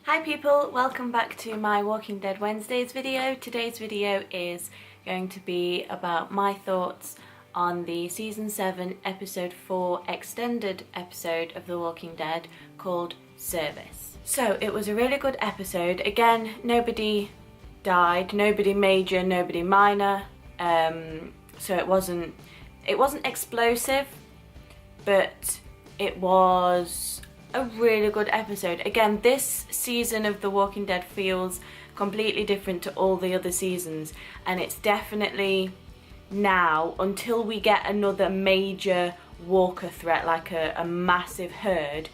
Hi people, welcome back to my Walking Dead Wednesdays video. Today's video is going to be about my thoughts on the season 7 episode 4 extended episode of The Walking Dead called Service. So it was a really good episode. Again, nobody died, nobody major, nobody minor. So it wasn't explosive, but it was a really good episode. Again, this season of The Walking Dead feels completely different to all the other seasons, and it's definitely now, until we get another major walker threat like a massive herd,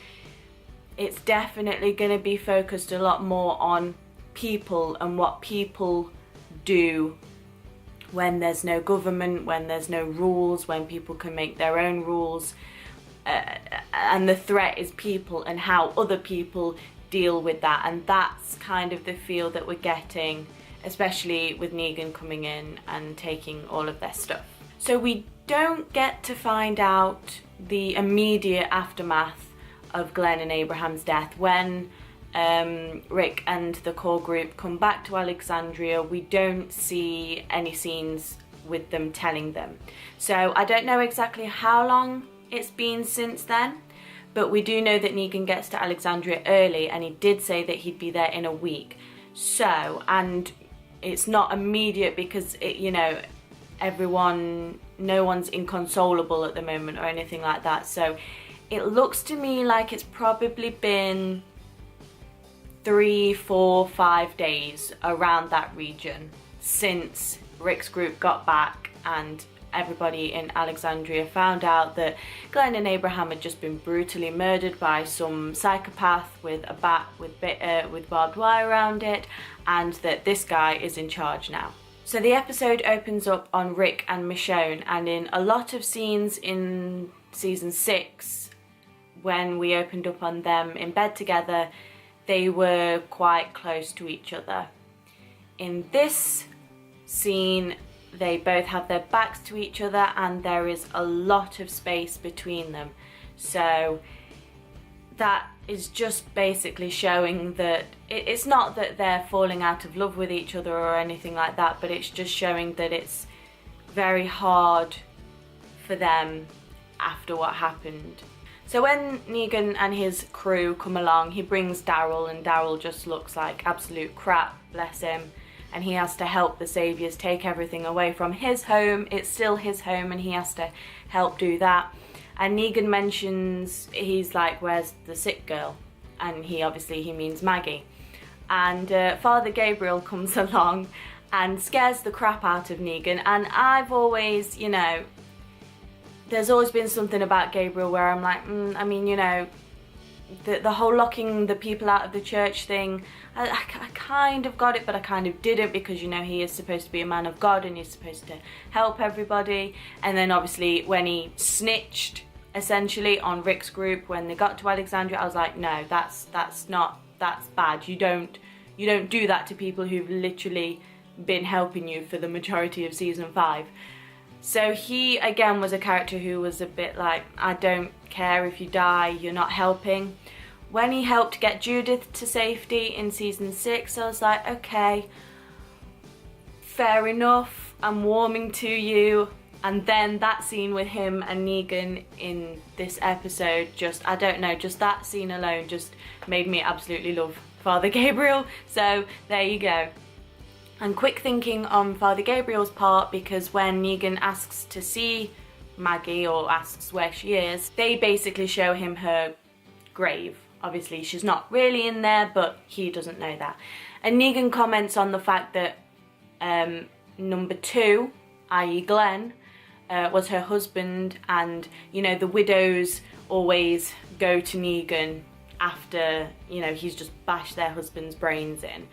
it's definitely going to be focused a lot more on people and what people do when there's no government, when there's no rules, when people can make their own rules. And the threat is people and how other people deal with that, and that's kind of the feel that we're getting, especially with Negan coming in and taking all of their stuff. So we don't get to find out the immediate aftermath of Glenn and Abraham's death. When Rick and the core group come back to Alexandria, we don't see any scenes with them telling them. So I don't know exactly how long it's been since then, but we do know that Negan gets to Alexandria early, and he did say that he'd be there in a week. So, and it's not immediate because no one's inconsolable at the moment or anything like that. So it looks to me like it's probably been 3, 4, 5 days around that region since Rick's group got back and everybody in Alexandria found out that Glenn and Abraham had just been brutally murdered by some psychopath with a bat with barbed wire around it, and that this guy is in charge now. So the episode opens up on Rick and Michonne, and in a lot of scenes in season 6, when we opened up on them in bed together, they were quite close to each other. In this scene, they both have their backs to each other and there is a lot of space between them. So that is just basically showing that it's not that they're falling out of love with each other or anything like that, but it's just showing that it's very hard for them after what happened. So when Negan and his crew come along, he brings Daryl, and Daryl just looks like absolute crap, bless him. And he has to help the Saviors take everything away from his home. It's still his home and he has to help do that. And Negan mentions, he's like, where's the sick girl? And he means Maggie. And Father Gabriel comes along and scares the crap out of Negan. And I've always, there's always been something about Gabriel where I'm like, the whole locking the people out of the church thing, I kind of got it, but I kind of didn't, because he is supposed to be a man of God and he's supposed to help everybody. And then obviously when he snitched essentially on Rick's group when they got to Alexandria, I was like, no, that's bad. You don't do that to people who've literally been helping you for the majority of season 5. So he again was a character who was a bit like, I don't care if you die, you're not helping. When he helped get Judith to safety in season 6, I was like, okay, fair enough, I'm warming to you. And then that scene with him and Negan in this episode, just that scene alone just made me absolutely love Father Gabriel. So there you go. And quick thinking on Father Gabriel's part, because when Negan asks to see Maggie, or asks where she is, they basically show him her grave. Obviously she's not really in there, but he doesn't know that. And Negan comments on the fact that number 2, i.e. Glenn, was her husband, and the widows always go to Negan after he's just bashed their husband's brains in.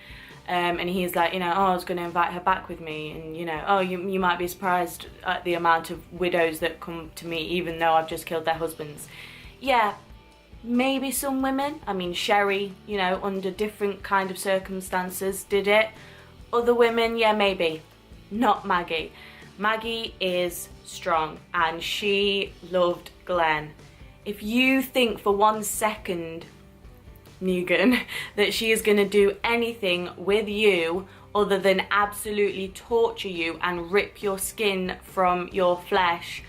And he's like, I was going to invite her back with me, and you might be surprised at the amount of widows that come to me even though I've just killed their husbands. Yeah, maybe some women. Sherry, under different kind of circumstances did it. Other women, yeah, maybe. Not Maggie. Maggie is strong and she loved Glenn. If you think for 1 second Negan, that she is going to do anything with you other than absolutely torture you and rip your skin from your flesh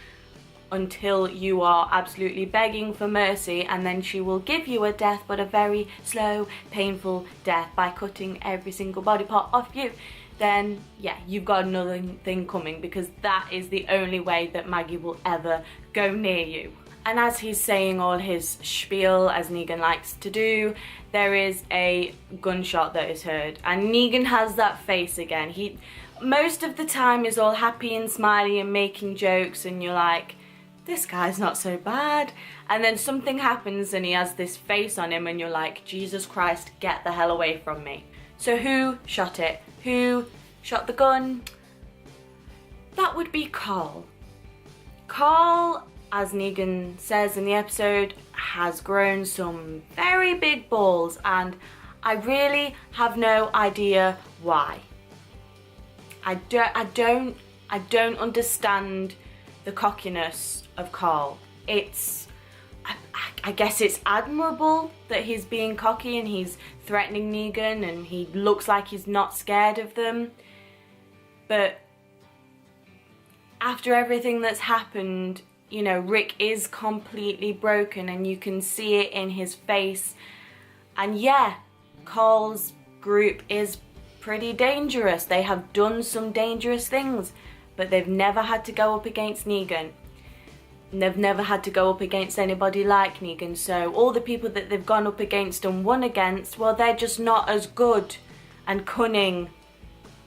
until you are absolutely begging for mercy, and then she will give you a death, but a very slow, painful death by cutting every single body part off you, then yeah, you've got another thing coming, because that is the only way that Maggie will ever go near you. And as he's saying all his spiel, as Negan likes to do, there is a gunshot that is heard, and Negan has that face again. He most of the time is all happy and smiley and making jokes, and you're like, this guy's not so bad. And then something happens and he has this face on him and you're like, Jesus Christ, get the hell away from me. So who shot it? Who shot the gun? That would be Carl. Carl, as Negan says in the episode, has grown some very big balls, and I really have no idea why. I don't understand the cockiness of Carl. I guess it's admirable that he's being cocky and he's threatening Negan and he looks like he's not scared of them. But after everything that's happened, you know, Rick is completely broken and you can see it in his face. And yeah, Carl's group is pretty dangerous. They have done some dangerous things, but they've never had to go up against Negan. They've never had to go up against anybody like Negan. So all the people that they've gone up against and won against, well, they're just not as good and cunning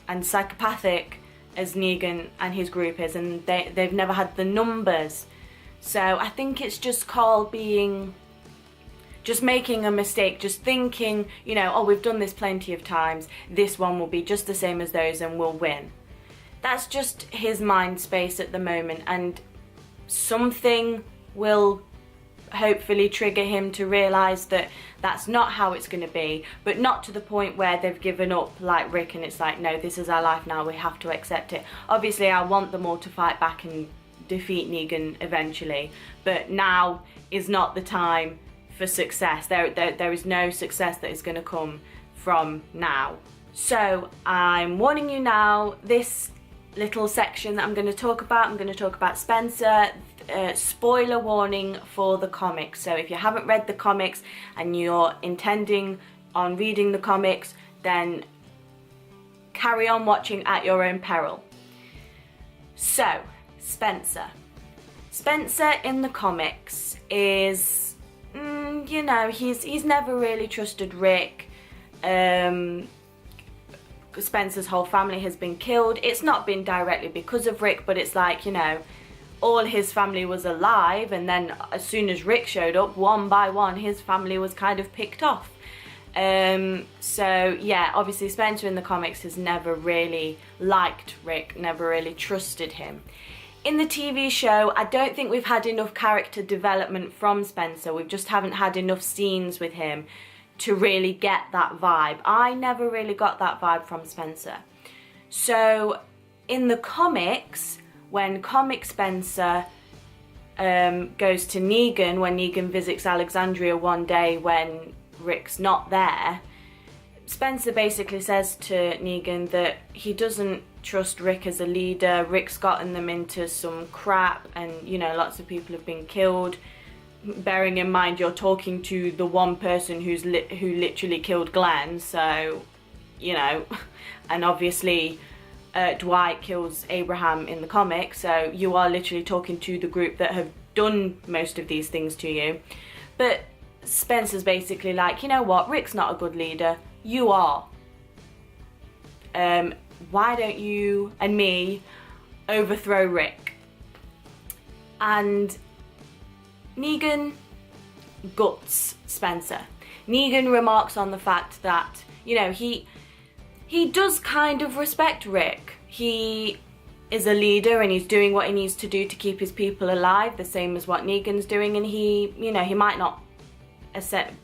and psychopathic as Negan and his group is, and they've never had the numbers. So I think it's just Carl just making a mistake, just thinking, you know, oh, we've done this plenty of times, this one will be just the same as those and we'll win. That's just his mind space at the moment, and something will hopefully trigger him to realise that that's not how it's going to be, but not to the point where they've given up like Rick and it's like, no, this is our life now, we have to accept it. Obviously I want them all to fight back and defeat Negan eventually, but now is not the time for success. There is no success that is going to come from now. So I'm warning you now, this little section that I'm going to talk about Spencer. Spoiler warning for the comics. So if you haven't read the comics and you're intending on reading the comics, then carry on watching at your own peril. So Spencer in the comics is, you know, he's never really trusted Rick. Spencer's whole family has been killed. It's not been directly because of Rick, but it's like, you know, all his family was alive, and then as soon as Rick showed up, one by one, his family was kind of picked off. So yeah, obviously Spencer in the comics has never really liked Rick, never really trusted him. In the TV show, I don't think we've had enough character development from Spencer. We just haven't had enough scenes with him to really get that vibe. I never really got that vibe from Spencer. So in the comics, when comic Spencer goes to Negan, when Negan visits Alexandria one day when Rick's not there, Spencer basically says to Negan that he doesn't trust Rick as a leader. Rick's gotten them into some crap, and you know, lots of people have been killed. Bearing in mind you're talking to the one person who literally killed Glenn, so you know, and obviously Dwight kills Abraham in the comic, so you are literally talking to the group that have done most of these things to you. But Spencer's basically like, you know what, Rick's not a good leader, you are. Why don't you and me overthrow Rick? And Negan guts Spencer. Negan remarks on the fact that, you know, he does kind of respect Rick. He is a leader and he's doing what he needs to do to keep his people alive, the same as what Negan's doing, and he, you know, he might not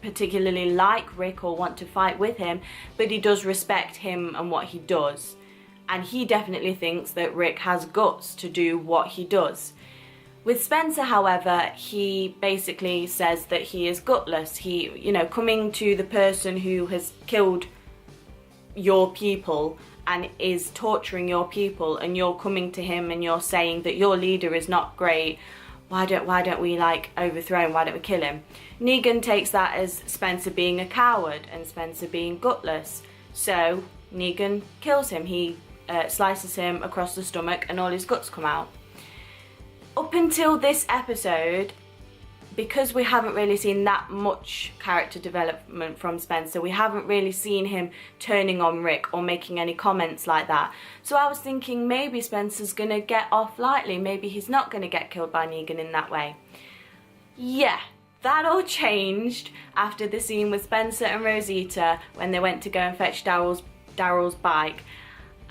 particularly like Rick or want to fight with him, but he does respect him and what he does. And he definitely thinks that Rick has guts to do what he does. With Spencer, however, he basically says that he is gutless. He, you know, coming to the person who has killed your people and is torturing your people, and you're coming to him and you're saying that your leader is not great. Why don't we like overthrow him? Why don't we kill him? Negan takes that as Spencer being a coward and Spencer being gutless. So Negan kills him. He slices him across the stomach and all his guts come out. Up until this episode, because we haven't really seen that much character development from Spencer, we haven't really seen him turning on Rick or making any comments like that. So I was thinking maybe Spencer's gonna get off lightly, maybe he's not gonna get killed by Negan in that way. Yeah, that all changed after the scene with Spencer and Rosita when they went to go and fetch Daryl's bike.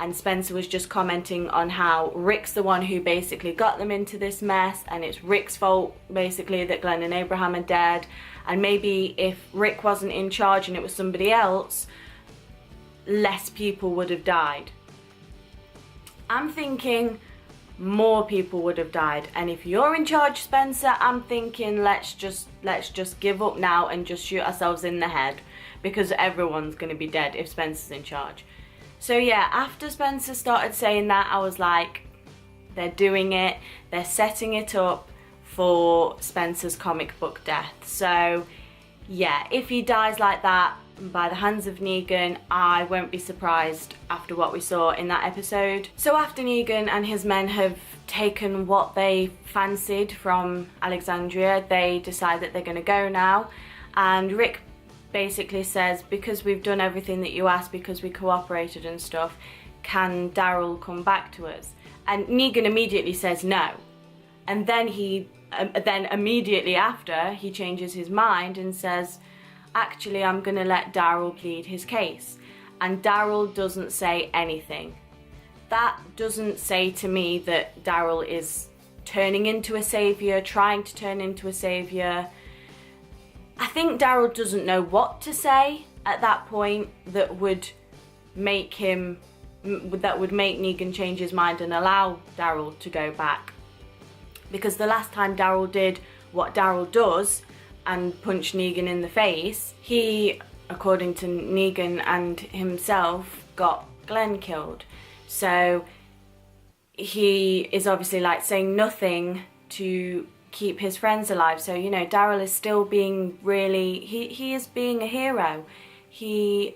And Spencer was just commenting on how Rick's the one who basically got them into this mess, and it's Rick's fault basically that Glenn and Abraham are dead, and maybe if Rick wasn't in charge and it was somebody else, less people would have died. I'm thinking more people would have died, and if you're in charge, Spencer, I'm thinking let's just give up now and just shoot ourselves in the head, because everyone's going to be dead if Spencer's in charge. So yeah, after Spencer started saying that, I was like, they're doing it. They're setting it up for Spencer's comic book death. So yeah, if he dies like that by the hands of Negan, I won't be surprised after what we saw in that episode. So after Negan and his men have taken what they fancied from Alexandria, they decide that they're going to go now. And Rick basically says, because we've done everything that you asked, because we cooperated and stuff, can Daryl come back to us? And Negan immediately says no. And then then immediately after, he changes his mind and says, actually, I'm going to let Daryl plead his case. And Daryl doesn't say anything. That doesn't say to me that Daryl is turning into a saviour, trying to turn into a saviour. I think Daryl doesn't know what to say at that point that would make Negan change his mind and allow Daryl to go back. Because the last time Daryl did what Daryl does and punched Negan in the face, he, according to Negan and himself, got Glenn killed. So he is obviously like saying nothing to keep his friends alive. So, you know, Daryl is still being really, he is being a hero. He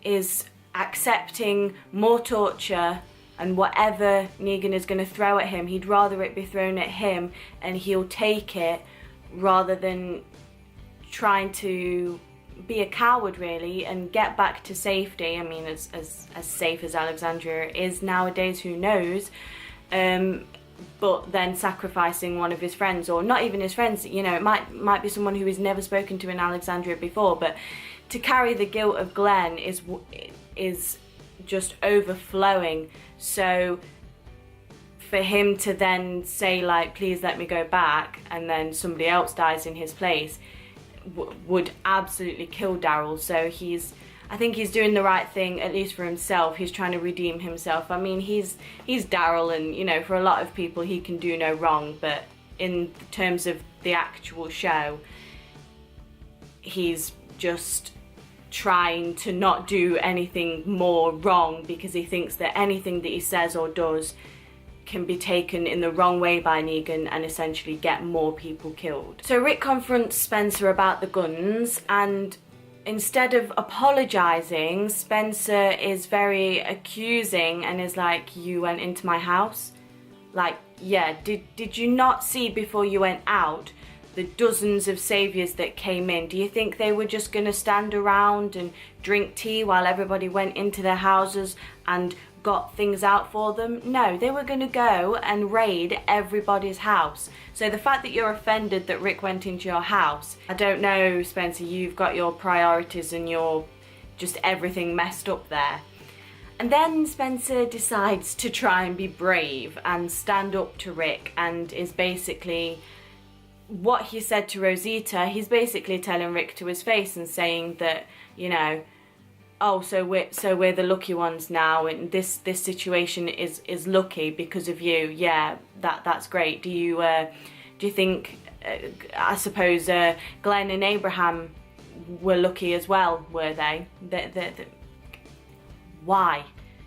is accepting more torture and whatever Negan is going to throw at him, he'd rather it be thrown at him and he'll take it rather than trying to be a coward really and get back to safety. I mean, as safe as Alexandria is nowadays, who knows? But then sacrificing one of his friends, or not even his friends, you know, it might be someone who he's never spoken to in Alexandria before, but to carry the guilt of Glenn is just overflowing. So for him to then say like, please let me go back, and then somebody else dies in his place would absolutely kill Daryl. So I think he's doing the right thing, at least for himself. He's trying to redeem himself. I mean, he's Daryl, and, you know, for a lot of people, he can do no wrong. But in terms of the actual show, he's just trying to not do anything more wrong, because he thinks that anything that he says or does can be taken in the wrong way by Negan and essentially get more people killed. So Rick confronts Spencer about the guns, and instead of apologising, Spencer is very accusing and is like, you went into my house? Like, yeah, did you not see before you went out the dozens of saviours that came in? Do you think they were just going to stand around and drink tea while everybody went into their houses and got things out for them? No, they were going to go and raid everybody's house. So the fact that you're offended that Rick went into your house, I don't know, Spencer, you've got your priorities and your just everything messed up there. And then Spencer decides to try and be brave and stand up to Rick, and is basically, what he said to Rosita, he's basically telling Rick to his face and saying that, you know, oh, so we're the lucky ones now, and this situation is lucky because of you. Yeah, that's great. Do you think? I suppose Glenn and Abraham were lucky as well, were they? Why?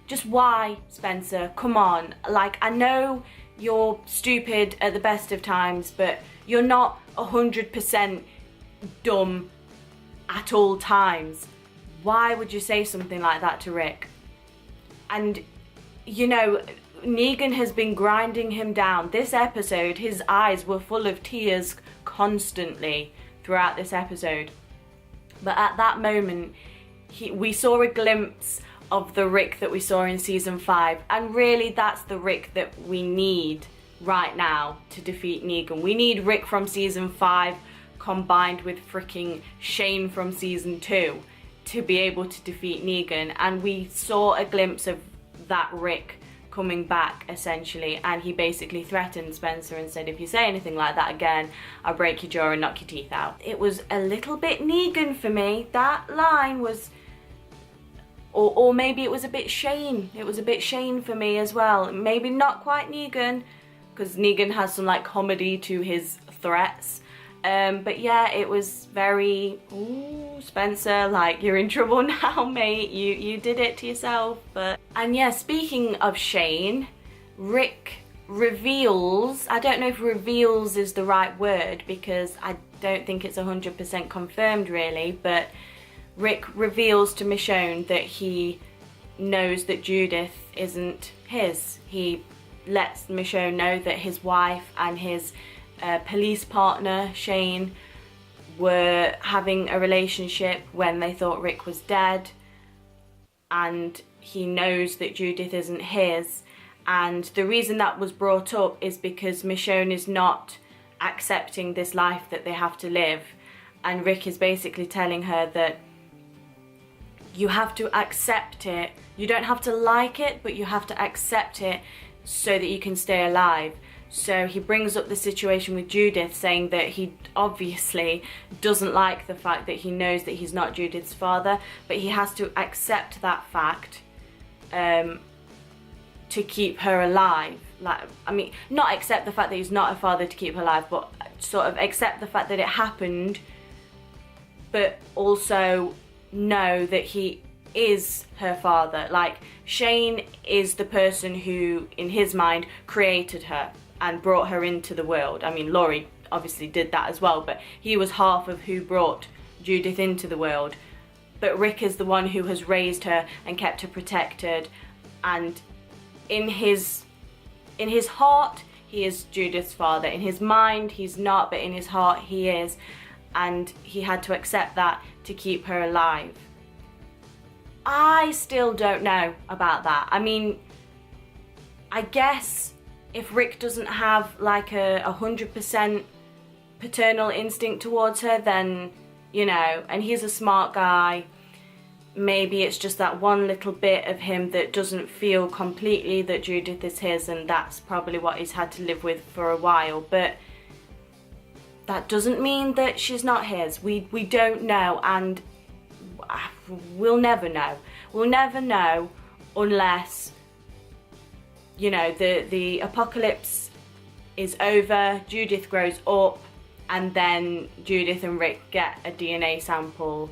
Just why, Spencer? Come on. Like, I know you're stupid at the best of times, but you're not 100% dumb at all times. Why would you say something like that to Rick? And, you know, Negan has been grinding him down. This episode, his eyes were full of tears constantly throughout this episode. But at that moment, we saw a glimpse of the Rick that we saw in season 5. And really, that's the Rick that we need right now to defeat Negan. We need Rick from season 5 combined with freaking Shane from season 2 to be able to defeat Negan. And we saw a glimpse of that Rick coming back, essentially, and he basically threatened Spencer and said, if you say anything like that again, I'll break your jaw and knock your teeth out. It was a little bit Negan for me. That line was, or maybe it was a bit Shane. It was a bit Shane for me as well. Maybe not quite Negan, because Negan has some like comedy to his threats. But yeah, it was very, ooh, Spencer, like, you're in trouble now, mate. You did it to yourself. And yeah, speaking of Shane, Rick reveals, I don't know if reveals is the right word because I don't think it's 100% confirmed really, but Rick reveals to Michonne that he knows that Judith isn't his. He lets Michonne know that his wife and his police partner, Shane, were having a relationship when they thought Rick was dead, and he knows that Judith isn't his. And the reason that was brought up is because Michonne is not accepting this life that they have to live, and Rick is basically telling her that you have to accept it. You don't have to like it, but you have to accept it so that you can stay alive. So he brings up the situation with Judith, saying that he obviously doesn't like the fact that he knows that he's not Judith's father, but he has to accept that fact to keep her alive. Like, I mean, not accept the fact that he's not her father to keep her alive, but sort of accept the fact that it happened, but also know that he is her father. Like, Shane is the person who, in his mind, created her and brought her into the world. I mean, Laurie obviously did that as well, but he was half of who brought Judith into the world. But Rick is the one who has raised her and kept her protected, and in his heart, he is Judith's father. In his mind, he's not, but in his heart, he is. And he had to accept that to keep her alive. I still don't know about that. I mean, I guess if Rick doesn't have like a 100% paternal instinct towards her, then, you know, and he's a smart guy, maybe it's just that one little bit of him that doesn't feel completely that Judith is his, and that's probably what he's had to live with for a while. But that doesn't mean that she's not his. We don't know, and we'll never know. We'll never know unless, you know, the apocalypse is over, Judith grows up, and then Judith and Rick get a DNA sample.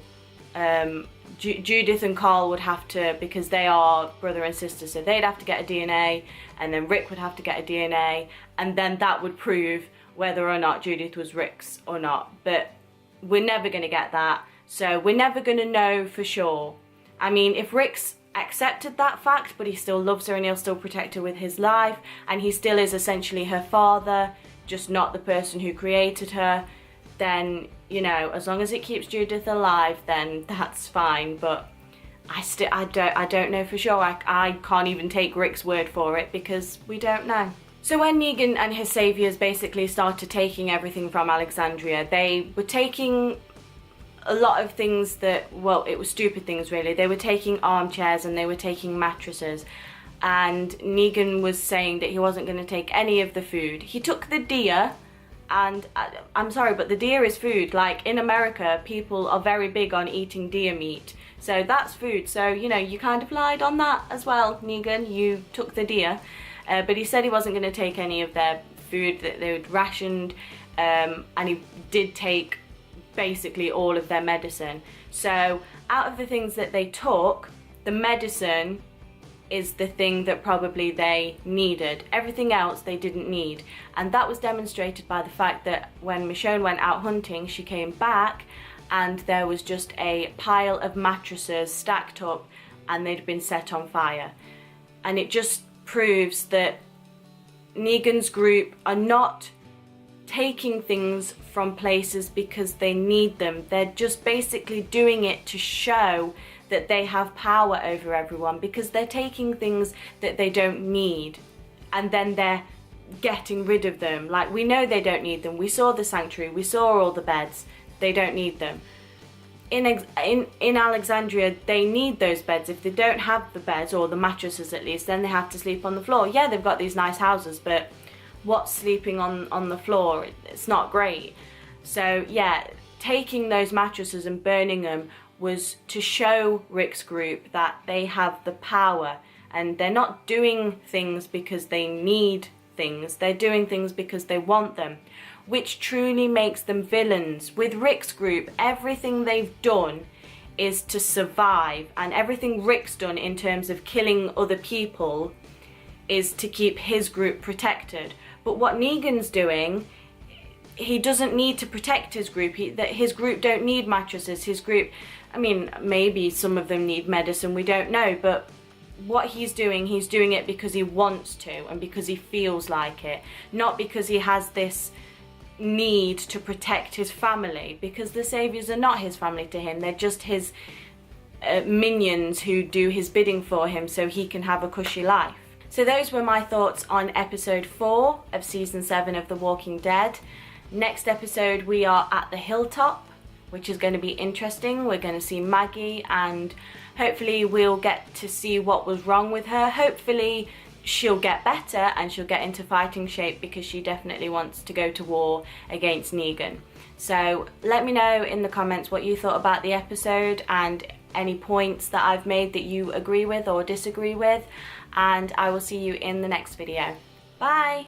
Judith and Carl would have to, because they are brother and sister, so they'd have to get a DNA, and then Rick would have to get a DNA, and then that would prove whether or not Judith was Rick's or not. But we're never going to get that, so we're never going to know for sure. I mean, if Rick's accepted that fact, but he still loves her and he'll still protect her with his life, and he still is essentially her father, just not the person who created her, then, you know, as long as it keeps Judith alive, then that's fine. But I don't know for sure. I can't even take Rick's word for it because we don't know. So when Negan and his saviors basically started taking everything from Alexandria, they were taking a lot of things that, well, it was stupid things really. They were taking armchairs and they were taking mattresses, and Negan was saying that he wasn't going to take any of the food. He took the deer, and I'm sorry, but the deer is food. Like, in America, people are very big on eating deer meat, So that's food. So, you know, you kind of lied on that as well, Negan. You took the deer. But he said he wasn't going to take any of their food, that they were rationed. And he did take basically all of their medicine. So out of the things that they took, the medicine is the thing that probably they needed. Everything else they didn't need. And that was demonstrated by the fact that when Michonne went out hunting, she came back and there was just a pile of mattresses stacked up and they'd been set on fire. And it just proves that Negan's group are not taking things from places because they need them. They're just basically doing it to show that they have power over everyone, because they're taking things that they don't need and then they're getting rid of them. Like, we know they don't need them. We saw the sanctuary, we saw all the beds. They don't need them. In Alexandria, they need those beds. If they don't have the beds, or the mattresses at least, then they have to sleep on the floor. Yeah, they've got these nice houses, but what's sleeping on the floor? It's not great. So yeah, taking those mattresses and burning them was to show Rick's group that they have the power, and they're not doing things because they need things. They're doing things because they want them, which truly makes them villains. With Rick's group, everything they've done is to survive, and everything Rick's done in terms of killing other people is to keep his group protected. But what Negan's doing, he doesn't need to protect his group. His group don't need mattresses. His group, I mean, maybe some of them need medicine, we don't know, but what he's doing it because he wants to and because he feels like it, not because he has this need to protect his family, because the Saviors are not his family to him. They're just his minions who do his bidding for him so he can have a cushy life. So those were my thoughts on episode 4 of season 7 of The Walking Dead. Next episode we are at the hilltop, which is going to be interesting. We're going to see Maggie, and hopefully we'll get to see what was wrong with her. Hopefully she'll get better and she'll get into fighting shape, because she definitely wants to go to war against Negan. So let me know in the comments what you thought about the episode and any points that I've made that you agree with or disagree with, and I will see you in the next video. Bye!